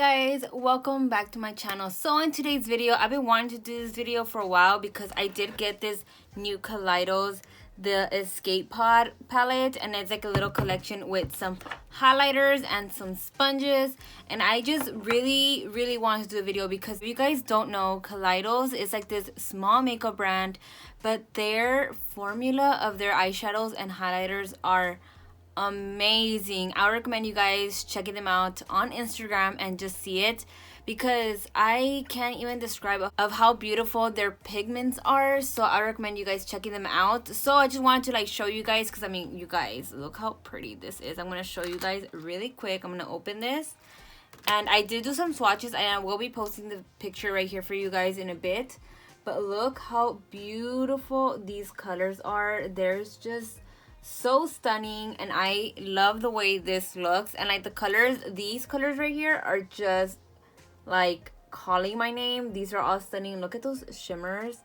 guys, welcome back to my channel. So in today's video, I've been wanting to do this video for a while because I did get this new Kaleidos, the Escape Pod palette, and it's like a little collection with some highlighters and some sponges, and I just really wanted to do a video because if you guys don't know, Kaleidos is like this small makeup brand, but their formula of their eyeshadows and highlighters are amazing. I recommend you guys checking them out on Instagram and just see it, because I can't even describe of how beautiful their pigments are. So I recommend you guys checking them out. So I just wanted to like show you guys, because I mean, you guys, look how pretty this is. I'm gonna show you guys really quick. I'm gonna open this, and I did do some swatches, and I will be posting the picture right here for you guys in a bit. But look how beautiful these colors are. There's just so stunning, and I love the way this looks. And like the colors, these colors right here are just like calling my name. These are all stunning. Look at those shimmers.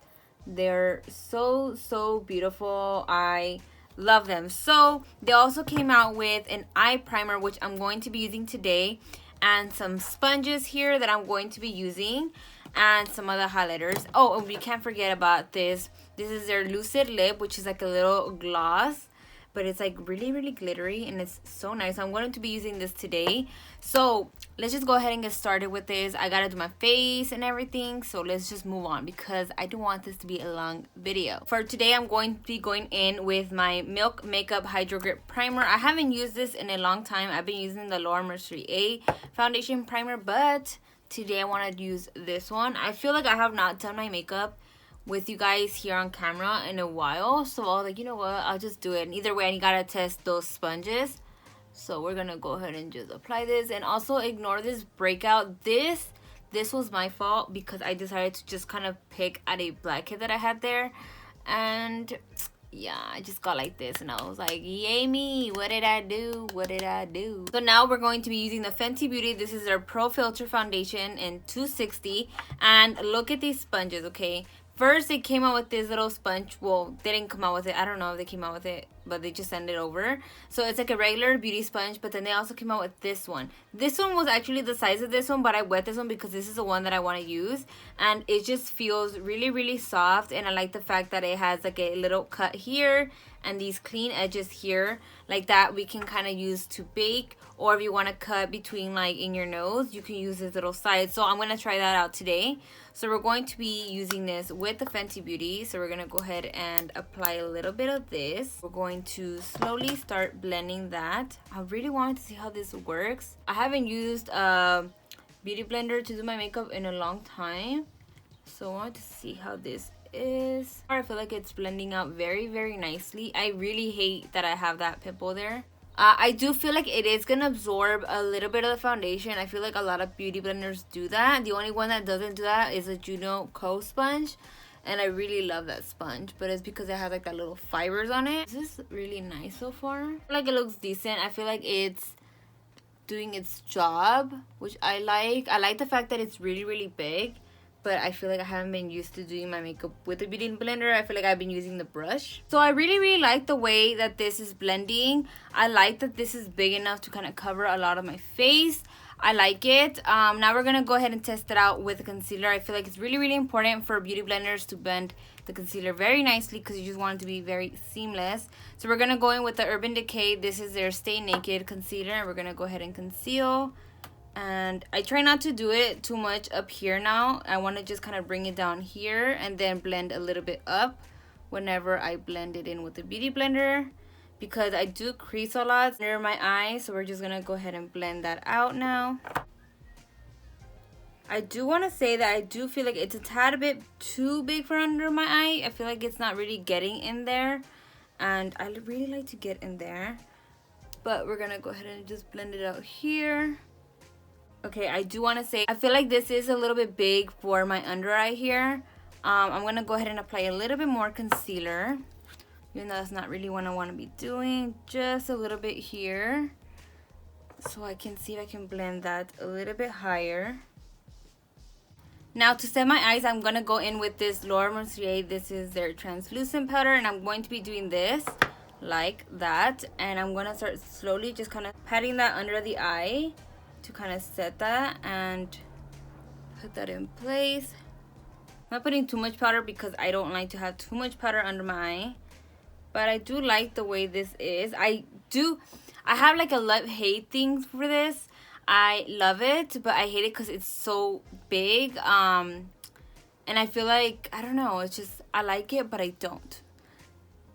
They're so beautiful. I love them. So they also came out with an eye primer, which I'm going to be using today, and some sponges here that I'm going to be using, and some other highlighters. Oh, and we can't forget about this. This is their Lucid Lip, which is like a little gloss, but it's like really glittery, and it's so nice. I'm going to be using this today. So let's just go ahead and get started with this. I gotta do my face and everything, so let's just move on because I don't want this to be a long video. For today, I'm going to be going in with my Milk Makeup Hydro Grip Primer. I haven't used this in a long time. I've been using the Laura Mercier A foundation primer, but today I want to use this one. I feel like I have not done my makeup with you guys here on camera in a while, so I was like, you know what, I'll just do it. And either way, I gotta test those sponges, so we're gonna go ahead and just apply this. And also ignore this breakout. This was my fault because I decided to just kind of pick at a blackhead that I had there, and yeah, I just got like this, and I was like, yay me, what did I do? So now we're going to be using the Fenty Beauty. This is their Pro Filter Foundation in 260, and look at these sponges. Okay, first they came out with this little sponge. Well, they didn't come out with it. I don't know if they came out with it, but they just sent it over. So it's like a regular beauty sponge, but then they also came out with this one. This one was actually the size of this one, but I wet this one because this is the one that I want to use. And it just feels really soft, and I like the fact that it has like a little cut here and these clean edges here, like that we can kind of use to bake, or if you want to cut between like in your nose, you can use this little side. So I'm going to try that out today. So we're going to be using this with the Fenty Beauty. So we're going to go ahead and apply a little bit of this. We're going to slowly start blending that. I really wanted to see how this works. I haven't used a beauty blender to do my makeup in a long time, so I wanted to see how this is. I feel like it's blending out very nicely. I really hate that I have that pimple there. I do feel like it is gonna absorb a little bit of the foundation. I feel like a lot of beauty blenders do that. The only one that doesn't do that is a Juno Co sponge, and I really love that sponge, but it's because it has like that little fibers on it. This is really nice so far. I feel like it looks decent. I feel like it's doing its job, which I like. I like the fact that it's really big, but I feel like I haven't been used to doing my makeup with a beauty blender. I feel like I've been using the brush. So I really like the way that this is blending. I like that this is big enough to kind of cover a lot of my face. I like it. Now we're gonna go ahead and test it out with a concealer. I feel like it's really important for beauty blenders to blend the concealer very nicely, because you just want it to be very seamless. So we're gonna go in with the Urban Decay. This is their Stay Naked concealer, and we're gonna go ahead and conceal. And I try not to do it too much up here now. I want to just kind of bring it down here and then blend a little bit up whenever I blend it in with the beauty blender, because I do crease a lot near my eye. So we're just gonna go ahead and blend that out now. I do want to say that I do feel like it's a tad bit too big for under my eye. I feel like it's not really getting in there, and I really like to get in there, but we're gonna go ahead and just blend it out here. Okay, I do want to say I feel like this is a little bit big for my under eye here. I'm going to go ahead and apply a little bit more concealer, even though that's not really what I want to be doing. Just a little bit here, so I can see if I can blend that a little bit higher. Now to set my eyes, I'm going to go in with this Laura Mercier. This is their translucent powder, and I'm going to be doing this like that. And I'm going to start slowly just kind of patting that under the eye to kind of set that and put that in place. I'm not putting too much powder because I don't like to have too much powder under my eye. But I do like the way this is. I have like a love-hate thing for this. I love it, but I hate it because it's so big. And I feel like, I don't know, it's just, I like it, but I don't.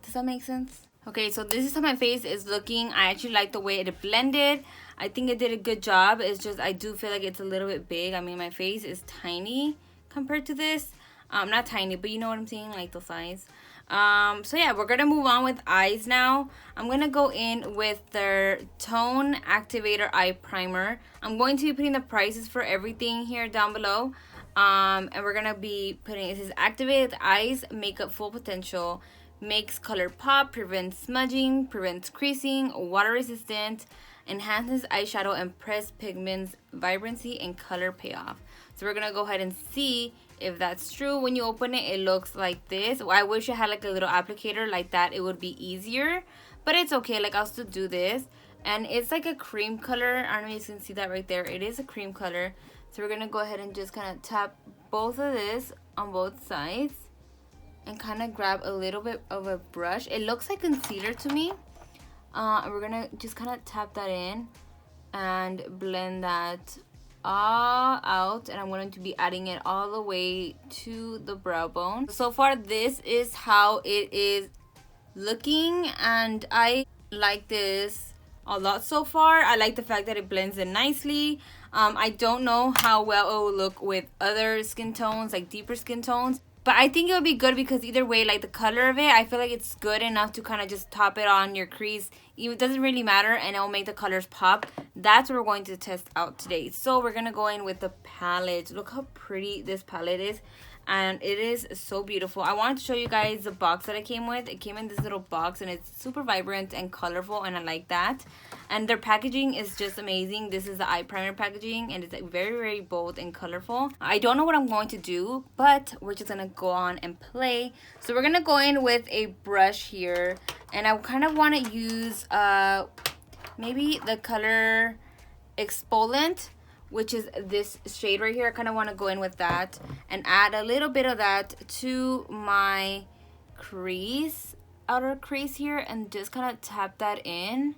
Does that make sense? Okay, so this is how my face is looking. I actually like the way it blended. I think it did a good job. It's just, I do feel like it's a little bit big. I mean, my face is tiny compared to this. Not tiny, but you know what I'm saying, like the size. So yeah, we're gonna move on with eyes now. I'm gonna go in with their Tone Activator Eye Primer. I'm going to be putting the prices for everything here down below. And we're gonna be putting, it says activated eyes, makeup full potential, makes color pop, prevents smudging, prevents creasing, water resistant, enhances eyeshadow and pressed pigments vibrancy and color payoff. So we're gonna go ahead and see if that's true. When you open it, it looks like this. I wish I had like a little applicator like that. It would be easier, but it's okay. Like, I'll still do this. And it's like a cream color. I don't know if you can see that right there. It is a cream color. So we're gonna go ahead and just kind of tap both of this on both sides and kind of grab a little bit of a brush. It looks like concealer to me. And we're gonna just kind of tap that in and blend that all out, and I'm going to be adding it all the way to the brow bone. So far, this is how it is looking, and I like this a lot so far. I like the fact that it blends in nicely. I don't know how well it will look with other skin tones, like deeper skin tones, but I think it would be good because either way, like the color of it, I feel like it's good enough to kind of just top it on your crease. It doesn't really matter, and it will make the colors pop. That's what we're going to test out today. So we're going to go in with the palette. Look how pretty this palette is. And it is so beautiful. I wanted to show you guys the box that it came with. It came in this little box, and it's super vibrant and colorful, and I like that. And their packaging is just amazing. This is the eye primer packaging, and it's like very, very bold and colorful. I don't know what I'm going to do, but we're just gonna go on and play. So we're gonna go in with a brush here, and I kind of want to use maybe the color Exfoliant, which is this shade right here. I kind of want to go in with that and add a little bit of that to my crease, outer crease here, and just kind of tap that in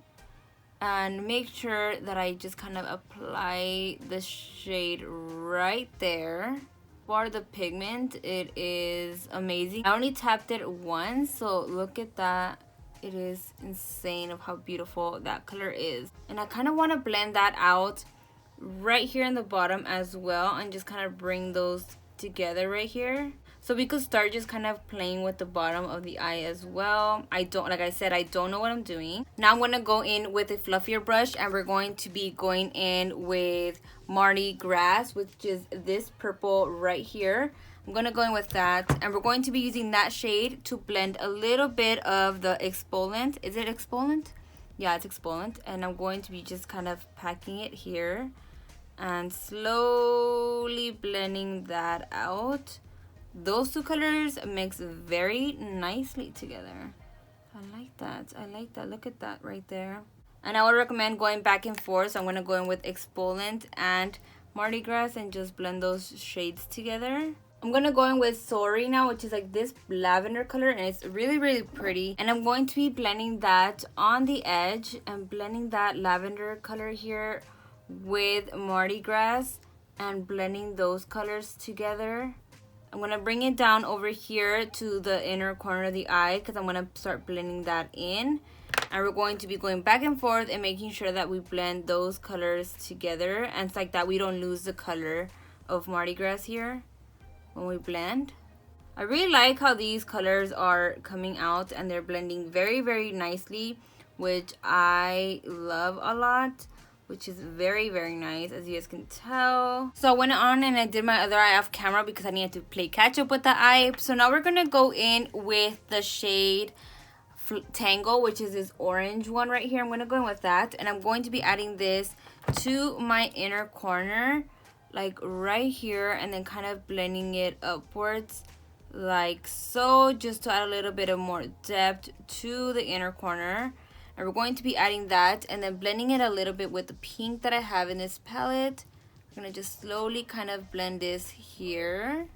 and make sure that I just kind of apply the shade right there. For the pigment, it is amazing. I only tapped it once, so look at that. It is insane of how beautiful that color is. And I kind of want to blend that out right here in the bottom as well, and just kind of bring those together right here. So we could start just kind of playing with the bottom of the eye as well. Like I said, I don't know what I'm doing. Now I'm going to go in with a fluffier brush, and we're going to be going in with Mardi Gras, which is this purple right here. I'm going to go in with that, and we're going to be using that shade to blend a little bit of the exfoliant. Is it exfoliant? Yeah, it's exfoliant. And I'm going to be just kind of packing it here and slowly blending that out. Those two colors mix very nicely together. I like that. I like that. Look at that right there. And I would recommend going back and forth. So I'm going to go in with exfoliant and Mardi Gras and just blend those shades together. I'm going to go in with Sorry now, which is like this lavender color, and it's really, really pretty. And I'm going to be blending that on the edge and blending that lavender color here with Mardi Gras and blending those colors together. I'm going to bring it down over here to the inner corner of the eye because I'm going to start blending that in. And we're going to be going back and forth and making sure that we blend those colors together. And it's like that we don't lose the color of Mardi Gras here when we blend. I really like how these colors are coming out and they're blending very, very nicely, which I love a lot, which is very, very nice, as you guys can tell. So I went on and I did my other eye off camera because I needed to play catch up with the eye. So now we're gonna go in with the shade Tango, which is this orange one right here. I'm gonna go in with that, and I'm going to be adding this to my inner corner, like right here, and then kind of blending it upwards like so, just to add a little bit of more depth to the inner corner. And we're going to be adding that and then blending it a little bit with the pink that I have in this palette. I'm gonna just slowly kind of blend this here.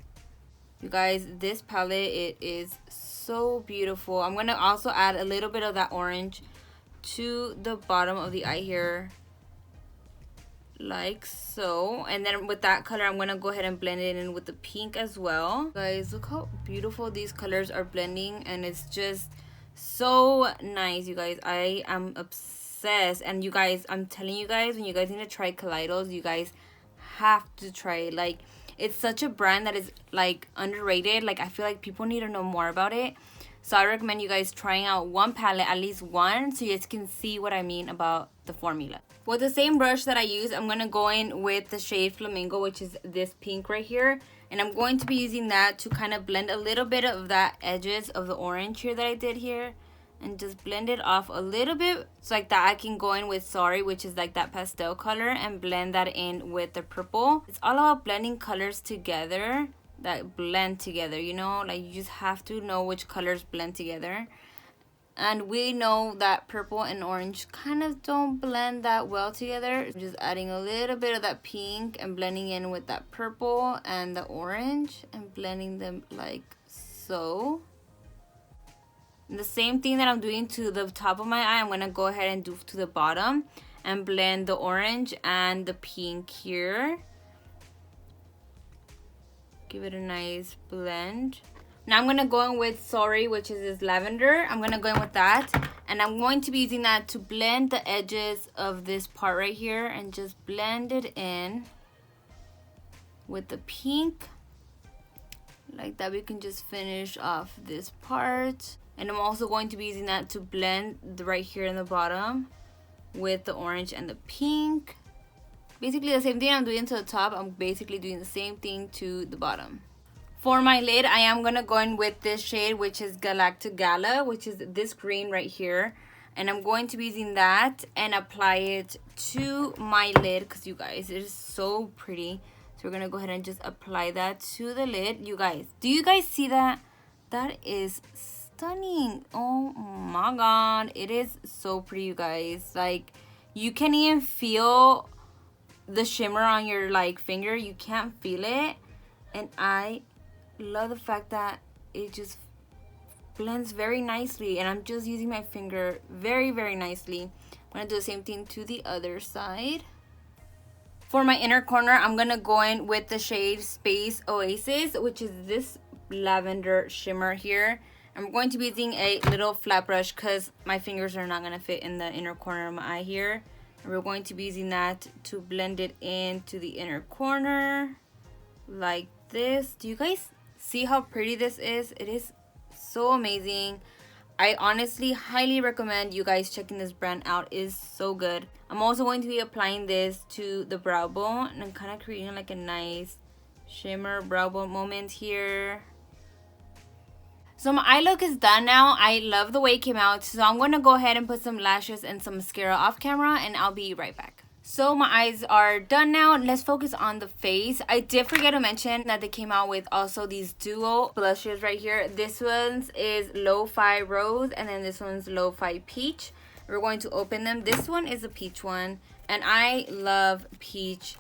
You guys, this palette, it is so beautiful. I'm gonna also add a little bit of that orange to the bottom of the eye here, like so. And then with that color, I'm gonna go ahead and blend it in with the pink as well. Guys, look how beautiful these colors are blending, and it's just so nice. You guys, I am obsessed. And you guys, I'm telling you guys, when you guys need to try Kaleidos, you guys have to try it. Like, it's such a brand that is like underrated. Like, I feel like people need to know more about it. So I recommend you guys trying out one palette, at least one, so you guys can see what I mean about the formula. With the same brush that I use, I'm going to go in with the shade Flamingo, which is this pink right here. And I'm going to be using that to kind of blend a little bit of that edges of the orange here that I did here. And just blend it off a little bit. So like that, I can go in with Sorry, which is like that pastel color, and blend that in with the purple. It's all about blending colors together that blend together, you know, like you just have to know which colors blend together. And we know that purple and orange kind of don't blend that well together. I'm just adding a little bit of that pink and blending in with that purple and the orange and blending them like so. And the same thing that I'm doing to the top of my eye, I'm gonna go ahead and do to the bottom and blend the orange and the pink here. Give it a nice blend. Now I'm gonna go in with Sorry, which is this lavender. I'm gonna go in with that, and I'm going to be using that to blend the edges of this part right here and just blend it in with the pink. Like that, we can just finish off this part. And I'm also going to be using that to blend the right here in the bottom with the orange and the pink. Basically the same thing I'm doing to the top, I'm basically doing the same thing to the bottom. For my lid, I am going to go in with this shade, which is Galactic Gala, which is this green right here. And I'm going to be using that and apply it to my lid, because you guys, it is so pretty. So we're going to go ahead and just apply that to the lid. You guys, do you guys see that? That is stunning. Oh my god, it is so pretty, you guys. Like, you can even feel the shimmer on your like finger. You can't feel it, and I love the fact that it just blends very nicely, and I'm just using my finger very nicely. I'm gonna do the same thing to the other side. For my inner corner, I'm gonna go in with the shade Space Oasis, which is this lavender shimmer here. I'm going to be using a little flat brush because my fingers are not gonna fit in the inner corner of my eye here. And we're going to be using that to blend it into the inner corner like this. Do you guys see how pretty this is? It is so amazing. I honestly highly recommend you guys checking this brand out. It is so good. I'm also going to be applying this to the brow bone, and I'm kind of creating like a nice shimmer brow bone moment here. So my eye look is done now. I love the way it came out. So I'm going to go ahead and put some lashes and some mascara off camera, and I'll be right back. So my eyes are done now. Let's focus on the face. I did forget to mention that they came out with also these duo blushes right here. This one's is Lo-Fi Rose, and then this one's Lo-Fi Peach. We're going to open them. This one is a peach one, and I love peach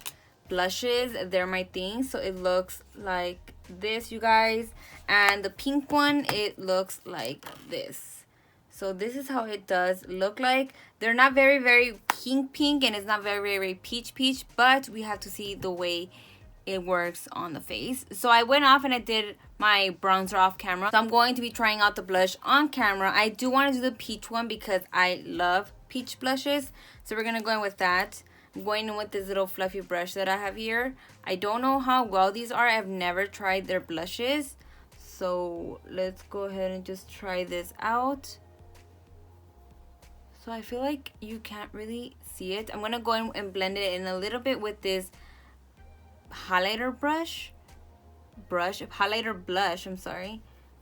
blushes. They're my thing. So it looks like this, you guys. And the pink one, it looks like this. So this is how it does look like. They're not very pink, and it's not very peach, but we have to see the way it works on the face. So I went off and I did my bronzer off camera. So I'm going to be trying out the blush on camera. I do want to do the peach one because I love peach blushes. So we're going to go in with that. I'm going in with this little fluffy brush that I have here. I don't know how well these are. I've never tried their blushes. So let's go ahead and just try this out. So I feel like you can't really see it. I'm going to go in and blend it in a little bit with this highlighter blush, I'm sorry.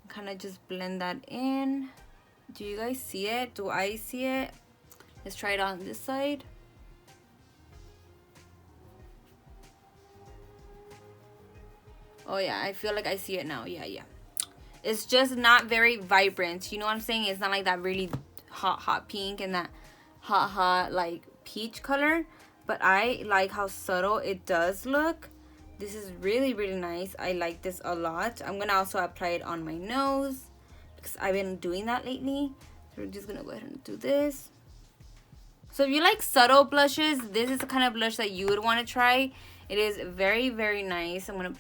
Kind of just blend that in. Do you guys see it? Do I see it? Let's try it on this side. Oh yeah, I feel like I see it now. Yeah. It's just not very vibrant. You know what I'm saying? It's not like that really hot pink and that hot like peach color, but I like how subtle it does look. This is really nice. I like this a lot. I'm gonna also apply it on my nose because I've been doing that lately. So we're just gonna go ahead and do this. So if you like subtle blushes, this is the kind of blush that you would want to try. It is very nice. I'm gonna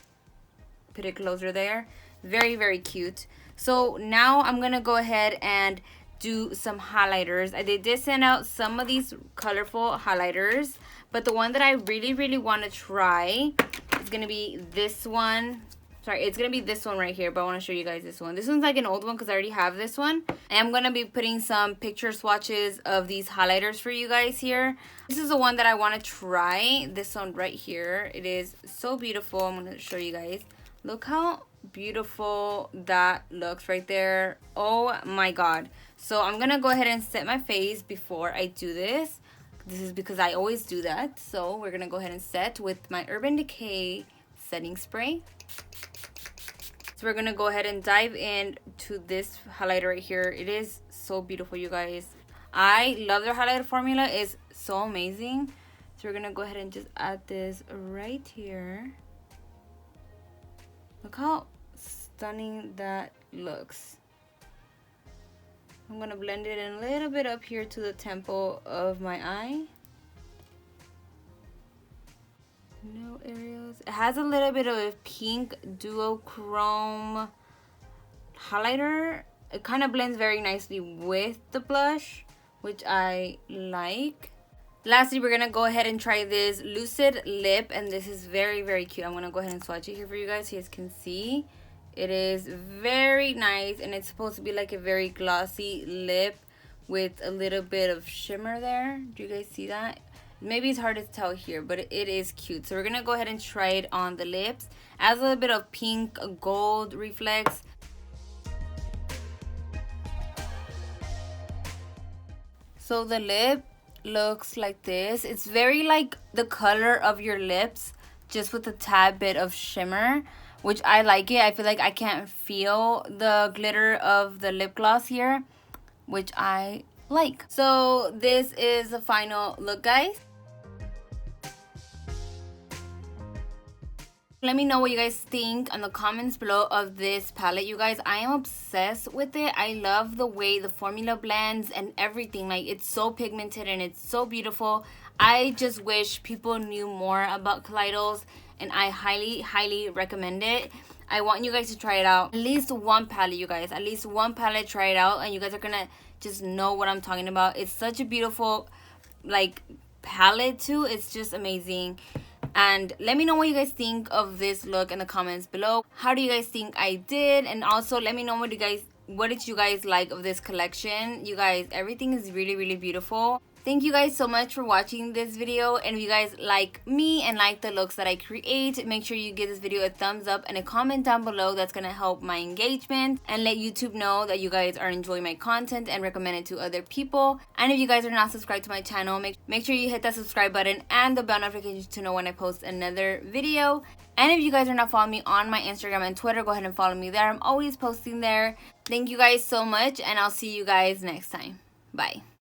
put it closer there. Very cute. So now I'm gonna go ahead and do some highlighters. They did send out some of these colorful highlighters, but the one that I really want to try is gonna be this one. Sorry, it's gonna be this one right here, but I want to show you guys this one. This one's like an old one because I already have this one. And I'm gonna be putting some picture swatches of these highlighters for you guys here. This is the one that I want to try. This one right here. It is so beautiful. I'm gonna show you guys. Look how beautiful that looks right there. Oh my god. So I'm gonna go ahead and set my face before I do this. This is because I always do that. So we're gonna go ahead and set with my Urban Decay setting spray. So we're gonna go ahead and dive in to this highlighter right here. It is so beautiful, you guys. I love their highlighter formula. It's so amazing. So we're gonna go ahead and just add this right here. Look how stunning that looks. I'm gonna blend it in a little bit up here to the temple of my eye. No areas. It has a little bit of a pink duochrome highlighter. It kind of blends very nicely with the blush, which I like. Lastly, we're gonna go ahead and try this Lucid Lip, and this is very cute. I'm gonna go ahead and swatch it here for you guys so you guys can see. It is very nice, and it's supposed to be like a very glossy lip with a little bit of shimmer there. Do you guys see that? Maybe it's hard to tell here, but it is cute. So we're gonna go ahead and try it on the lips. Adds a little bit of pink gold reflex. So the lip looks like this. It's very like the color of your lips, just with a tad bit of shimmer, which I like it. I feel like I can't feel the glitter of the lip gloss here, which I like. So this is the final look, guys. Let me know what you guys think in the comments below of this palette, you guys. I am obsessed with it. I love the way the formula blends and everything. Like, it's so pigmented and it's so beautiful. I just wish people knew more about Kaleidos, and I highly recommend it. I want you guys to try it out. At least one palette, you guys. At least one palette, try it out, and you guys are gonna just know what I'm talking about. It's such a beautiful, like, palette too. It's just amazing. And let me know what you guys think of this look in the comments below. How do you guys think I did? And also let me know what did you guys like of this collection. You guys, everything is really beautiful. Thank you guys so much for watching this video, and if you guys like me and like the looks that I create, make sure you give this video a thumbs up and a comment down below. That's gonna help my engagement and let YouTube know that you guys are enjoying my content and recommend it to other people. And if you guys are not subscribed to my channel, make sure you hit that subscribe button and the bell notification to know when I post another video. And if you guys are not following me on my Instagram and Twitter, go ahead and follow me there. I'm always posting there. Thank you guys so much, and I'll see you guys next time. Bye.